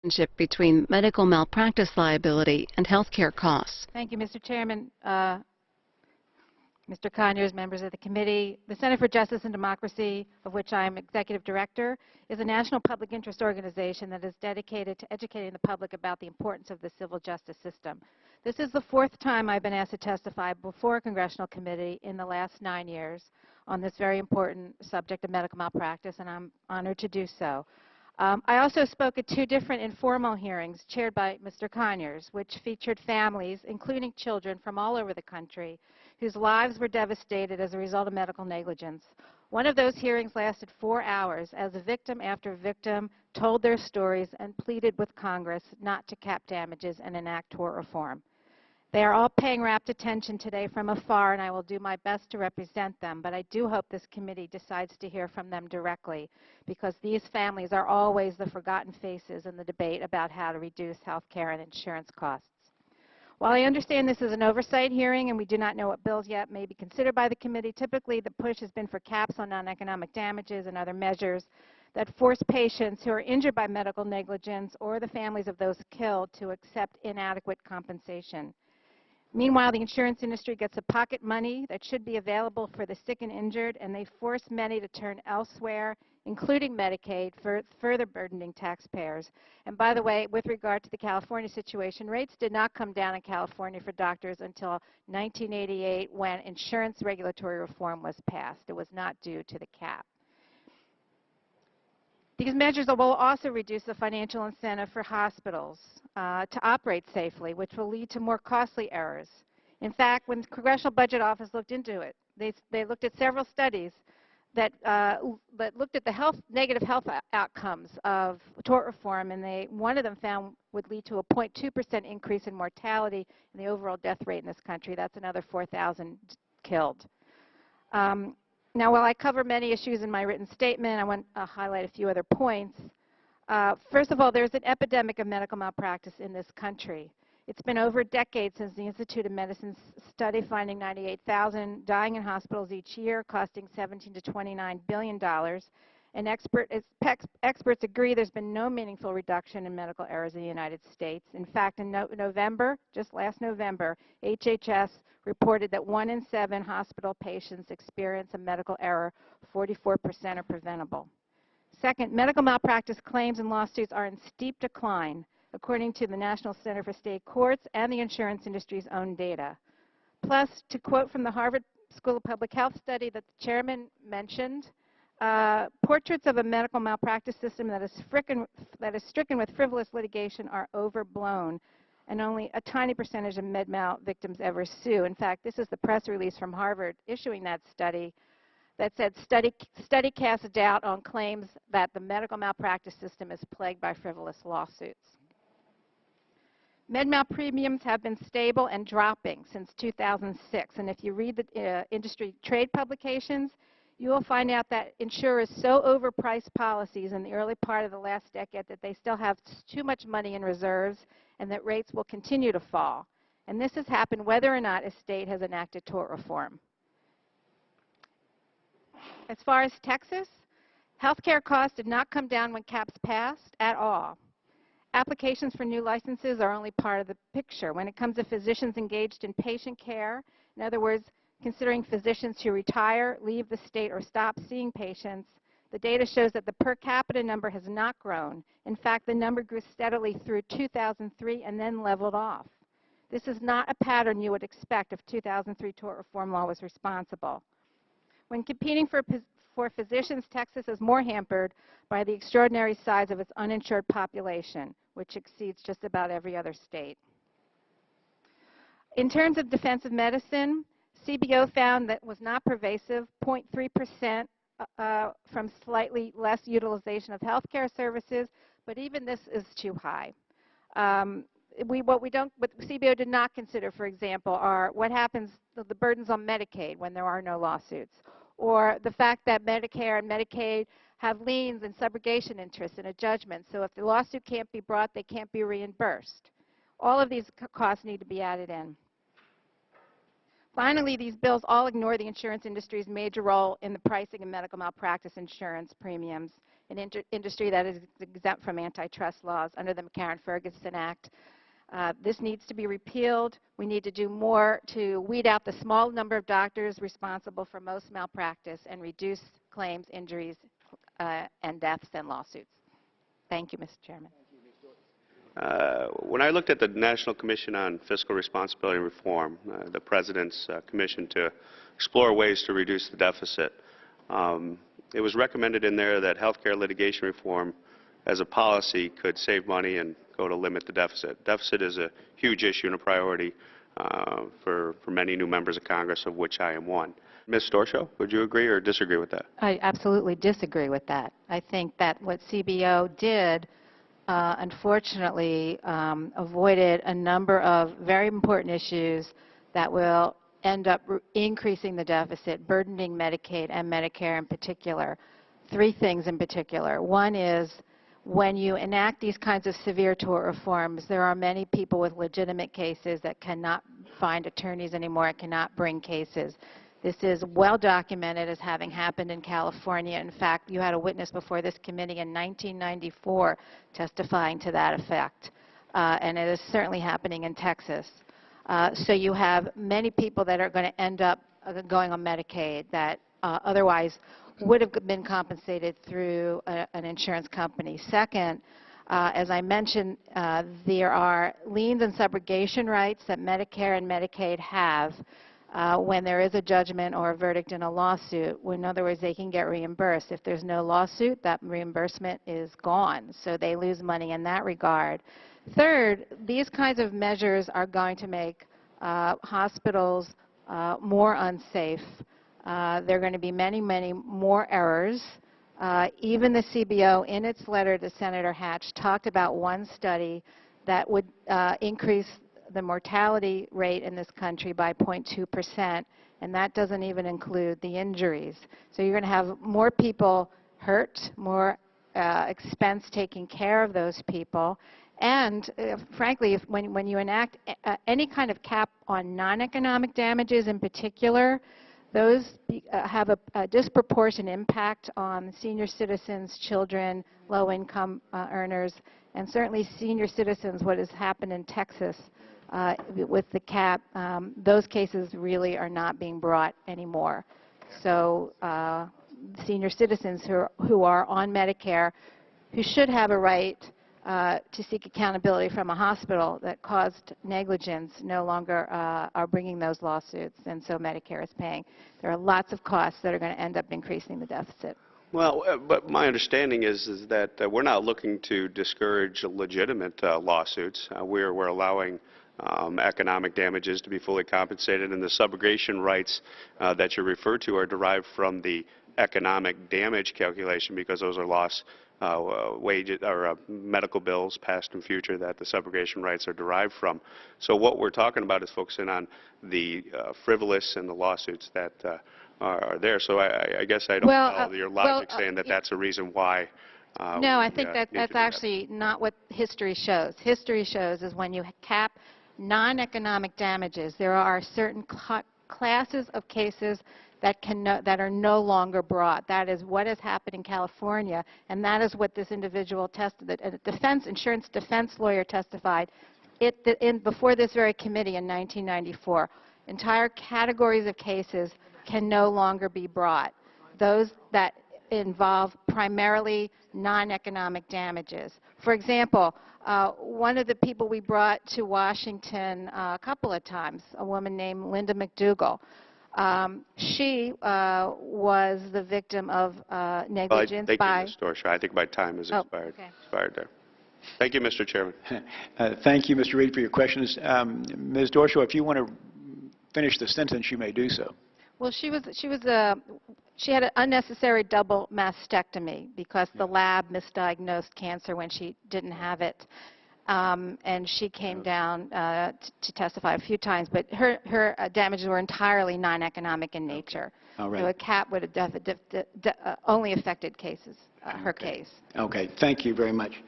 relationship between medical malpractice liability and health care costs. Thank you, Mr. Chairman. Mr. Conyers, members of the committee, the Center for Justice and Democracy, of which I am Executive Director, is a national public interest organization that is dedicated to educating the public about the importance of the civil justice system. This is the fourth time I've been asked to testify before a congressional committee in the last 9 years on this very important subject of medical malpractice, and I'm honored to do so. I also spoke at 2 different informal hearings chaired by Mr. Conyers, which featured families, including children from all over the country, whose lives were devastated as a result of medical negligence. One of those hearings lasted 4 hours as victim after victim told their stories and pleaded with Congress not to cap damages and enact tort reform. They are all paying rapt attention today from afar, and I will do my best to represent them, but I do hope this committee decides to hear from them directly, because these families are always the forgotten faces in the debate about how to reduce health care and insurance costs. While I understand this is an oversight hearing and we do not know what bills yet may be considered by the committee, typically the push has been for caps on non-economic damages and other measures that force patients who are injured by medical negligence or the families of those killed to accept inadequate compensation. Meanwhile, the insurance industry gets a pocket money that should be available for the sick and injured, and they force many to turn elsewhere, including Medicaid, further burdening taxpayers. And by the way, with regard to the California situation, rates did not come down in California for doctors until 1988 when insurance regulatory reform was passed. It was not due to the cap. These measures will also reduce the financial incentive for hospitals to operate safely, which will lead to more costly errors. In fact, when the Congressional Budget Office looked into it, they looked at several studies that looked at the negative health outcomes of tort reform, and one of them found would lead to a 0.2% increase in mortality and the overall death rate in this country. That's another 4,000 killed. Now, while I cover many issues in my written statement, I want to highlight a few other points. First of all, there's an epidemic of medical malpractice in this country. It's been over a decade since the Institute of Medicine's study finding 98,000 dying in hospitals each year, costing $17 to $29 billion. And experts agree there's been no meaningful reduction in medical errors in the United States. In fact, in November, just last November, HHS reported that 1 in 7 hospital patients experience a medical error, 44% are preventable. Second, medical malpractice claims and lawsuits are in steep decline, according to the National Center for State Courts and the insurance industry's own data. Plus, to quote from the Harvard School of Public Health study that the chairman mentioned, portraits of a medical malpractice system that is stricken with frivolous litigation are overblown, and only a tiny percentage of med-mal victims ever sue. In fact, this is the press release from Harvard issuing that study that said, study casts doubt on claims that the medical malpractice system is plagued by frivolous lawsuits. Med-mal premiums have been stable and dropping since 2006, and if you read the industry trade publications, you will find out that insurers so overpriced policies in the early part of the last decade that they still have too much money in reserves and that rates will continue to fall. And this has happened whether or not a state has enacted tort reform. As far as Texas, healthcare costs did not come down when caps passed at all. Applications for new licenses are only part of the picture. When it comes to physicians engaged in patient care, in other words, considering physicians who retire, leave the state, or stop seeing patients, the data shows that the per capita number has not grown. In fact, the number grew steadily through 2003 and then leveled off. This is not a pattern you would expect if 2003 tort reform law was responsible. When competing for physicians, Texas is more hampered by the extraordinary size of its uninsured population, which exceeds just about every other state. In terms of defensive medicine, CBO found that was not pervasive, 0.3% from slightly less utilization of health care services, but even this is too high. What CBO did not consider, for example, are what happens, the burdens on Medicaid when there are no lawsuits, or the fact that Medicare and Medicaid have liens and subrogation interests in a judgment. So if the lawsuit can't be brought, they can't be reimbursed. All of these costs need to be added in. Finally, these bills all ignore the insurance industry's major role in the pricing of medical malpractice insurance premiums an industry that is exempt from antitrust laws under the McCarran-Ferguson Act. This needs to be repealed. We need to do more to weed out the small number of doctors responsible for most malpractice and reduce claims, injuries, and deaths and lawsuits. Thank you, Mr. Chairman. When I looked at the National Commission on Fiscal Responsibility and Reform, the President's commission to explore ways to reduce the deficit, it was recommended in there that healthcare litigation reform as a policy could save money and go to limit the deficit. Deficit is a huge issue and a priority for many new members of Congress, of which I am one. Ms. Doroshow, would you agree or disagree with that? I absolutely disagree with that. I think that what CBO did unfortunately avoided a number of very important issues that will end up increasing the deficit, burdening Medicaid and Medicare in particular. Three things in particular. One is when you enact these kinds of severe tort reforms, there are many people with legitimate cases that cannot find attorneys anymore and cannot bring cases. This is well documented as having happened in California. In fact, you had a witness before this committee in 1994 testifying to that effect. And it is certainly happening in Texas. So you have many people that are going to end up going on Medicaid that otherwise would have been compensated through an insurance company. Second, as I mentioned, there are liens and subrogation rights that Medicare and Medicaid have when there is a judgment or a verdict in a lawsuit. In other words, they can get reimbursed. If there's no lawsuit, that reimbursement is gone, so they lose money in that regard. Third, these kinds of measures are going to make hospitals more unsafe. There are going to be many, many more errors. Even the CBO, in its letter to Senator Hatch, talked about one study that would increase the mortality rate in this country by 0.2%, and that doesn't even include the injuries. So you're going to have more people hurt, more expense taking care of those people, and frankly, when you enact any kind of cap on non-economic damages in particular, those have a disproportionate impact on senior citizens, children, low-income earners, and certainly senior citizens. What has happened in Texas with the cap, those cases really are not being brought anymore. So senior citizens who are on Medicare, who should have a right to seek accountability from a hospital that caused negligence, no longer are bringing those lawsuits, and so Medicare is paying. There are lots of costs that are going to end up increasing the deficit. Well, but my understanding is that we're not looking to discourage legitimate lawsuits. We're allowing economic damages to be fully compensated, and the subrogation rights that you refer to are derived from the economic damage calculation, because those are lost wages or medical bills, past and future, that the subrogation rights are derived from. So what we're talking about is focusing on the frivolous and the lawsuits that are there. So I guess I don't follow your logic saying that that's a reason why. No, I think that's actually not what history shows. History shows is when you cap non-economic damages, there are certain classes of cases that are no longer brought. That is what has happened in California, and that is what this individual tested. A insurance defense lawyer testified before this very committee in 1994. Entire categories of cases can no longer be brought. Those that involve primarily non-economic damages. For example, one of the people we brought to Washington a couple of times, a woman named Linda McDougall, she was the victim of negligence by... Thank you, Ms. Doroshow. I think my time has expired. Okay. Expired there. Thank you, Mr. Chairman. Thank you, Mr. Reed, for your questions. Ms. Doroshow, if you want to finish the sentence, you may do so. Well, she had an unnecessary double mastectomy because the lab misdiagnosed cancer when she didn't have it. And she came down to testify a few times, but her damages were entirely non-economic in nature. All right. So a cap would have only affected cases, her case. Okay. Thank you very much.